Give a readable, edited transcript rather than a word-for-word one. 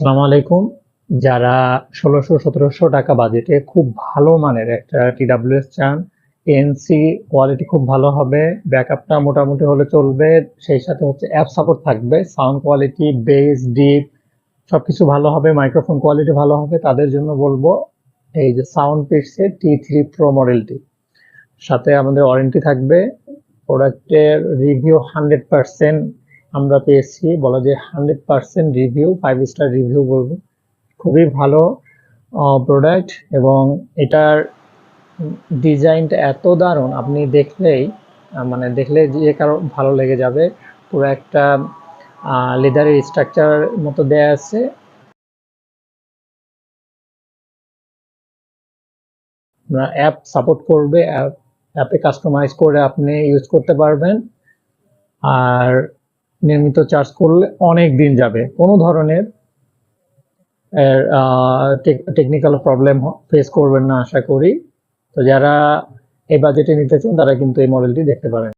আসসালামু আলাইকুম। যারা ১৬০০-১৭০০ টাকা বাজেটে খুব ভালো মানের একটা TWS চান, ANC কোয়ালিটি খুব ভালো হবে, ব্যাকআপটা মোটামুটি হলে চলবে, সেই সাথে হচ্ছে অ্যাপ সাপোর্ট থাকবে, সাউন্ড কোয়ালিটি, বেস, ডিপ সবকিছু ভালো হবে, মাইক্রোফোন কোয়ালিটি ভালো হবে, তাদের জন্য বলবো এই যে সাউন্ডপিটসের T3 Pro মডেলটি। সাথে আমাদের ওয়ারেন্টি থাকবে। প্রোডাক্টের রিভিউ 100% আমরা পেয়েছি, বলা যায় 100% রিভিউ, 5 স্টার রিভিউ বলবো। খুবই ভালো প্রোডাক্ট, এবং এটার ডিজাইনটা এত দারুণ, আপনি দেখলেই মানে দেখলে যে কারো ভালো লেগে যাবে। পুরো একটা লেদারের স্ট্রাকচার মতো দেয়া আছে। অ্যাপ সাপোর্ট করবে, অ্যাপে কাস্টমাইজ করে আপনি ইউজ করতে পারবেন। আর নিয়মিত চার্জ করলে অনেক দিন যাবে, কোনো ধরনের টেকনিক্যাল প্রবলেম ফেস করবেন না আশা করি। তো যারা এই বাজেটে নিতে চান তারা কিন্তু এই মডেলটি দেখতে পারেন।